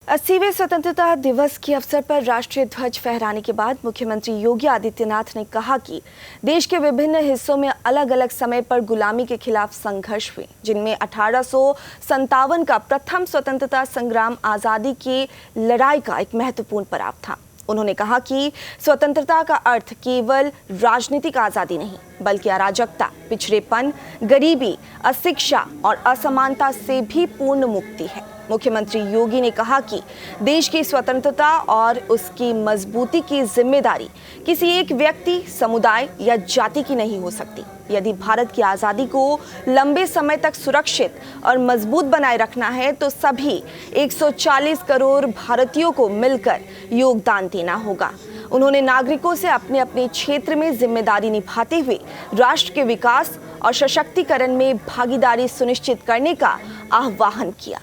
80वें स्वतंत्रता दिवस के अवसर पर राष्ट्रीय ध्वज फहराने के बाद मुख्यमंत्री योगी आदित्यनाथ ने कहा कि देश के विभिन्न हिस्सों में अलग अलग समय पर गुलामी के खिलाफ संघर्ष हुए, जिनमें 1857 का प्रथम स्वतंत्रता संग्राम आजादी की लड़ाई का एक महत्वपूर्ण पड़ाव था। उन्होंने कहा कि स्वतंत्रता का अर्थ केवल राजनीतिक आजादी नहीं, बल्कि अराजकता, पिछड़ेपन, गरीबी, अशिक्षा और असमानता से भी पूर्ण मुक्ति है। मुख्यमंत्री योगी ने कहा कि देश की स्वतंत्रता और उसकी मजबूती की जिम्मेदारी किसी एक व्यक्ति, समुदाय या जाति की नहीं हो सकती। यदि भारत की आज़ादी को लंबे समय तक सुरक्षित और मजबूत बनाए रखना है तो सभी 140 करोड़ भारतीयों को मिलकर योगदान देना होगा। उन्होंने नागरिकों से अपने अपने क्षेत्र में जिम्मेदारी निभाते हुए राष्ट्र के विकास और सशक्तिकरण में भागीदारी सुनिश्चित करने का आह्वान किया।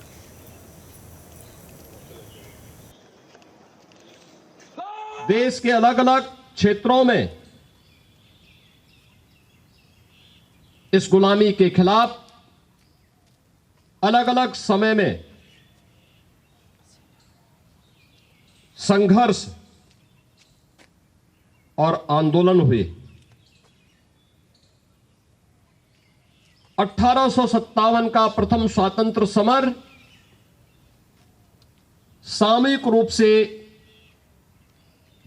देश के अलग अलग क्षेत्रों में इस गुलामी के खिलाफ अलग अलग समय में संघर्ष और आंदोलन हुए। 1857 का प्रथम स्वातंत्र्य समर सामूहिक रूप से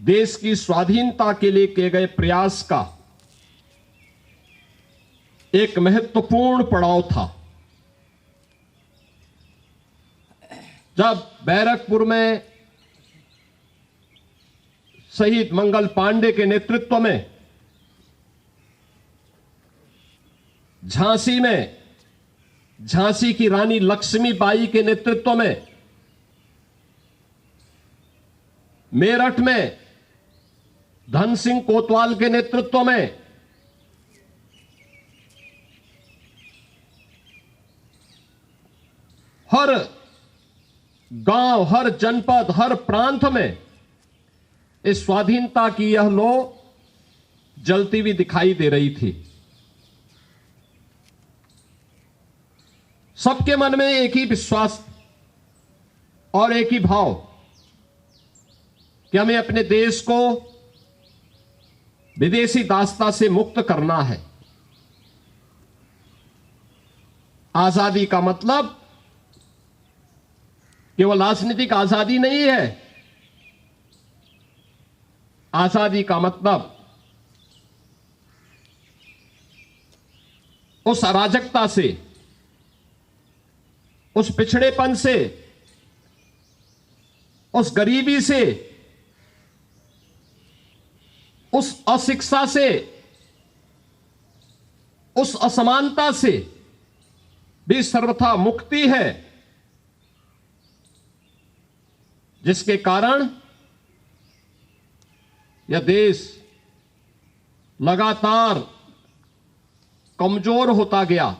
देश की स्वाधीनता के लिए किए गए प्रयास का एक महत्वपूर्ण पड़ाव था। जब बैरकपुर में शहीद मंगल पांडे के नेतृत्व में, झांसी में झांसी की रानी लक्ष्मीबाई के नेतृत्व में, मेरठ में धन सिंह कोतवाल के नेतृत्व में, हर गांव, हर जनपद, हर प्रांत में इस स्वाधीनता की यह लौ जलती हुई दिखाई दे रही थी। सबके मन में एक ही विश्वास और एक ही भाव कि हमें अपने देश को विदेशी दासता से मुक्त करना है। आजादी का मतलब केवल राजनीतिक आजादी नहीं है। आजादी का मतलब उस अराजकता से, उस पिछड़ेपन से, उस गरीबी से, उस अशिक्षा से, उस असमानता से भी सर्वथा मुक्ति है, जिसके कारण यह देश लगातार कमजोर होता गया।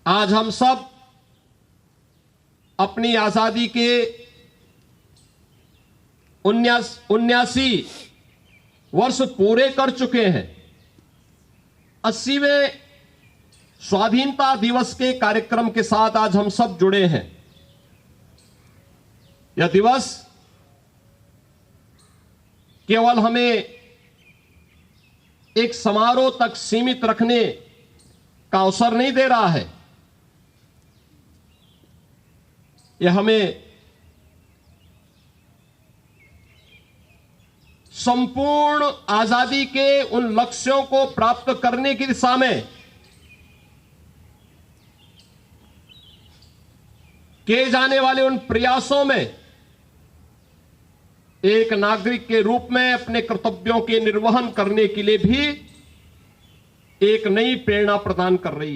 आज हम सब अपनी आजादी के 79 वर्ष पूरे कर चुके हैं। 80वें स्वाधीनता दिवस के कार्यक्रम के साथ आज हम सब जुड़े हैं। यह दिवस केवल हमें एक समारोह तक सीमित रखने का अवसर नहीं दे रहा है। यह हमें संपूर्ण आजादी के उन लक्ष्यों को प्राप्त करने की दिशा में किए जाने वाले उन प्रयासों में एक नागरिक के रूप में अपने कर्तव्यों के निर्वहन करने के लिए भी एक नई प्रेरणा प्रदान कर रही है।